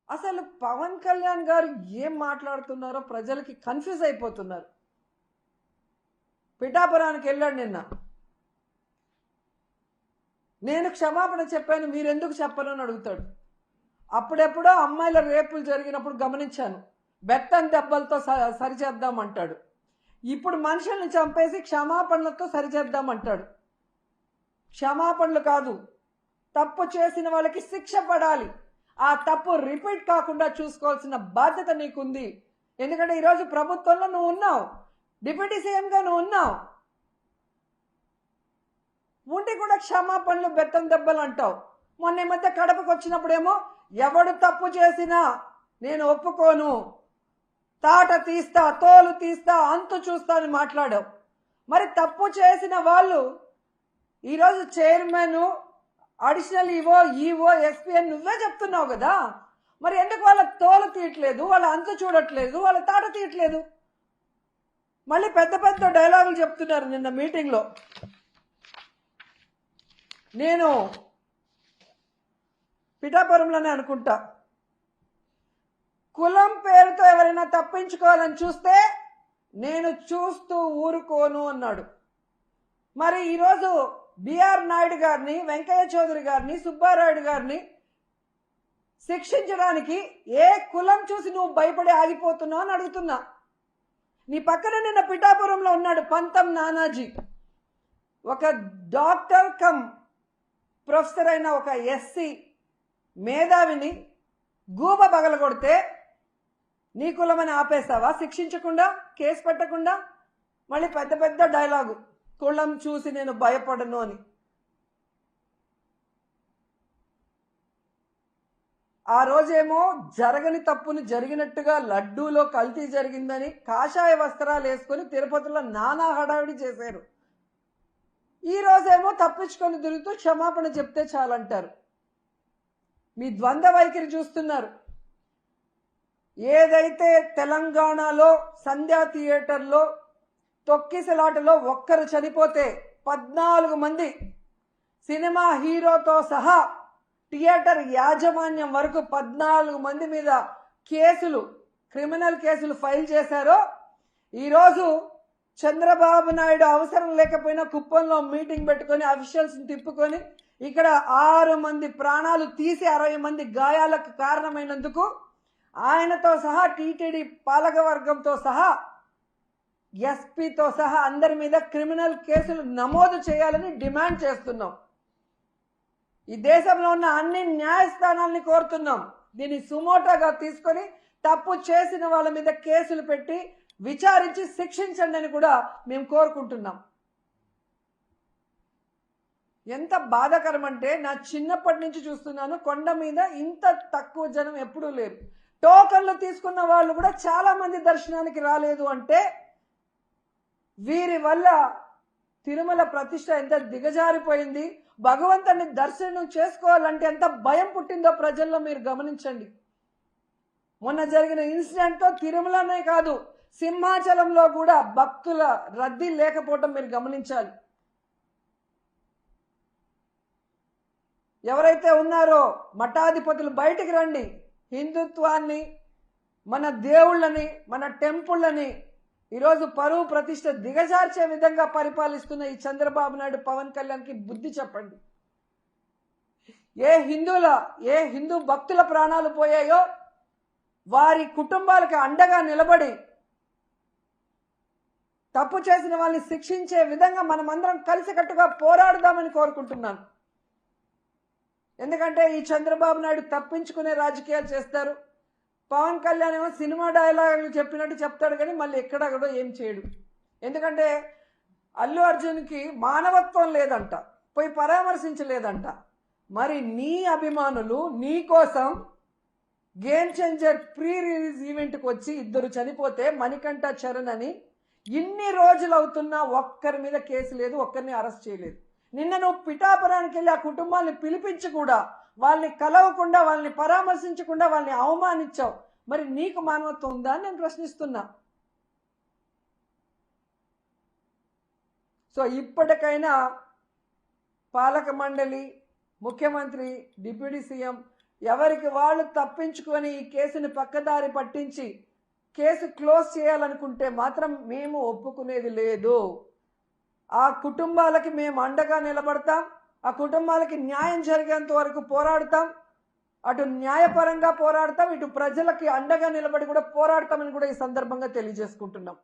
అసలు పవన్ కళ్యాణ్ గారు ఏం మాట్లాడుతున్నారో ప్రజలకి కన్ఫ్యూజ్ అయిపోతున్నారు. పిఠాపురానికి వెళ్ళాడు నిన్న. నేను క్షమాపణ చెప్పాను, మీరెందుకు చెప్పరు అని అడుగుతాడు. అప్పుడెప్పుడో అమ్మాయిల రేపులు జరిగినప్పుడు గమనించాను, బెత్తం దెబ్బలతో సరిచేద్దామంటాడు. ఇప్పుడు మనుషుల్ని చంపేసి క్షమాపణలతో సరిచేద్దామంటాడు. క్షమాపణలు కాదు, తప్పు చేసిన వాళ్ళకి శిక్ష పడాలి. ఆ తప్పు రిపీట్ కాకుండా చూసుకోవాల్సిన బాధ్యత నీకుంది. ఎందుకంటే ఈరోజు ప్రభుత్వంలో నువ్వు ఉన్నావు, డిప్యూటీ సీఎంగా నువ్వు ఉన్నావు, ఉండి కూడా క్షమాపణలు బెత్తం దెబ్బలు అంటావు. మొన్న ఈ మధ్య కడపకు వచ్చినప్పుడేమో ఎవడు తప్పు చేసినా నేను ఒప్పుకోను, తాట తీస్తా, తోలు తీస్తా, అంతు చూస్తా అని మాట్లాడావు. మరి తప్పు చేసిన వాళ్ళు ఈరోజు చైర్మన్, అడిషనల్ ఈవో, ఎస్పీ అని నువ్వే చెప్తున్నావు కదా. మరి ఎందుకు వాళ్ళ తోలు తీయట్లేదు, వాళ్ళ అంతు చూడట్లేదు, వాళ్ళ తాట తీయట్లేదు? మళ్ళీ పెద్ద పెద్ద డైలాగులు చెప్తున్నారు. నిన్న మీటింగ్లో నేను పిఠాపురంలోనే అనుకుంటా, కులం పేరుతో ఎవరైనా తప్పించుకోవాలని చూస్తే నేను చూస్తూ ఊరుకోను అన్నాడు. మరి ఈరోజు బిఆర్ నాయుడు గారిని, వెంకయ్య చౌదరి గారిని, సుబ్బారాయుడు గారిని శిక్షించడానికి ఏ కులం చూసి నువ్వు భయపడి ఆగిపోతున్నావు అని అడుగుతున్నా. నీ పక్కన నిన్న పిఠాపురంలో ఉన్నాడు పంతం నానాజీ, ఒక డాక్టర్ కమ్ ప్రొఫెసర్ అయిన ఒక ఎస్సీ మేధావిని గూబ పగలగొడితే నీ కులమని ఆపేస్తావా? శిక్షించకుండా, కేసు పెట్టకుండా? మళ్ళీ పెద్ద పెద్ద డైలాగు, కులం చూసి నేను భయపడను అని. ఆ రోజేమో జరగని తప్పుని జరిగినట్టుగా లడ్డూలో కల్తీ జరిగిందని కాషాయ వస్త్రాలు వేసుకొని తిరుపతిలో నానా హడావిడి చేశారు. ఈ రోజేమో తప్పించుకొని తిరుగుతూ క్షమాపణ చెప్తే చాలంటారు. మీ ద్వంద్వ వైఖరి చూస్తున్నారు. ఏదైతే తెలంగాణలో సంధ్యా థియేటర్లో తొక్కిసలాటలో ఒక్కరు చనిపోతే 14 మంది, సినిమా హీరోతో సహా థియేటర్ యాజమాన్యం వరకు 14 మంది మీద కేసులు, క్రిమినల్ కేసులు ఫైల్ చేశారో, ఈరోజు చంద్రబాబు నాయుడు అవసరం లేకపోయినా కుప్పంలో మీటింగ్ పెట్టుకొని అఫీషియల్స్ని తిప్పుకొని ఇక్కడ 6 మంది ప్రాణాలు తీసి 60 మంది గాయాలకు కారణమైనందుకు ఆయనతో సహా టీటీడీ పాలకవర్గంతో సహా ఎస్పీతో సహా అందరి మీద క్రిమినల్ కేసులు నమోదు చేయాలని డిమాండ్ చేస్తున్నాం. ఈ దేశంలో ఉన్న అన్ని న్యాయస్థానాల్ని కోరుతున్నాం, దీన్ని సుమోటోగా తీసుకొని తప్పు చేసిన వాళ్ళ మీద కేసులు పెట్టి విచారించి శిక్షించండి అని కూడా మేము కోరుకుంటున్నాం. ఎంత బాధాకరం అంటే, నా చిన్నప్పటి నుంచి చూస్తున్నాను, కొండ మీద ఇంత తక్కువ జనం ఎప్పుడూ లేరు. టోకన్లు తీసుకున్న వాళ్ళు కూడా చాలా మంది దర్శనానికి రాలేదు అంటే వీరి వల్ల తిరుమల ప్రతిష్ట ఎంత దిగజారిపోయింది, భగవంతుని దర్శనం చేసుకోవాలంటే ఎంత భయం పుట్టిందో ప్రజల్లో మీరు గమనించండి. మొన్న జరిగిన ఇన్సిడెంట్తో తిరుమలనే కాదు, సింహాచలంలో కూడా భక్తుల రద్దీ లేకపోవడం మీరు గమనించాలి. ఎవరైతే ఉన్నారో మఠాధిపతులు బయటికి రండి. హిందుత్వాన్ని, మన దేవుళ్ళని, మన టెంపుళ్ళని ఈరోజు పరువు ప్రతిష్ట దిగజార్చే విధంగా పరిపాలిస్తున్న ఈ చంద్రబాబు నాయుడు, పవన్ కళ్యాణ్కి బుద్ధి చెప్పండి. ఏ హిందూ భక్తుల ప్రాణాలు పోయాయో వారి కుటుంబాలకు అండగా నిలబడి తప్పు చేసిన వాళ్ళని శిక్షించే విధంగా మనమందరం కలిసికట్టుగా పోరాడదామని కోరుకుంటున్నాను. ఎందుకంటే ఈ చంద్రబాబు నాయుడు తప్పించుకునే రాజకీయాలు చేస్తారు. పవన్ కళ్యాణ్ ఏమో సినిమా డైలాగులు చెప్పినట్టు చెప్తాడు కానీ మళ్ళీ ఎక్కడెక్కడో ఏం చేయడు. ఎందుకంటే అల్లు అర్జున్కి మానవత్వం లేదంట, పోయి పరామర్శించలేదంట. మరి నీ అభిమానులు నీ కోసం గేమ్ చేంజర్ ప్రీ రిలీజ్ ఈవెంట్కి వచ్చి 2 చనిపోతే మణికంఠ చరణ్ అని ఇన్ని రోజులు అవుతున్నా ఒక్కరి మీద కేసు లేదు, ఒక్కరిని అరెస్ట్ చేయలేదు. నిన్న నువ్వు పిఠాపురానికి వెళ్ళి ఆ కుటుంబాన్ని పిలిపించి కూడా వాళ్ళని కలవకుండా, వాళ్ళని పరామర్శించకుండా వాళ్ళని అవమానించావు. మరి నీకు మానవత్వం ఉందా అని నేను ప్రశ్నిస్తున్నా. సో ఇప్పటికైనా పాలక మండలి, ముఖ్యమంత్రి, డిప్యూటీ సీఎం ఎవరికి వాళ్ళు తప్పించుకొని ఈ కేసుని పక్కదారి పట్టించి కేసు క్లోజ్ చేయాలనుకుంటే మాత్రం మేము ఒప్పుకునేది లేదు. ఆ కుటుంబాలకి మేము అండగా నిలబడతాం. ఆ కుటుంబాలకి న్యాయం జరిగేంత వరకు పోరాడతాం. అటు న్యాయపరంగా పోరాడతాం, ఇటు ప్రజలకి అండగా నిలబడి కూడా పోరాడతామని కూడా ఈ సందర్భంగా తెలియజేసుకుంటున్నాం.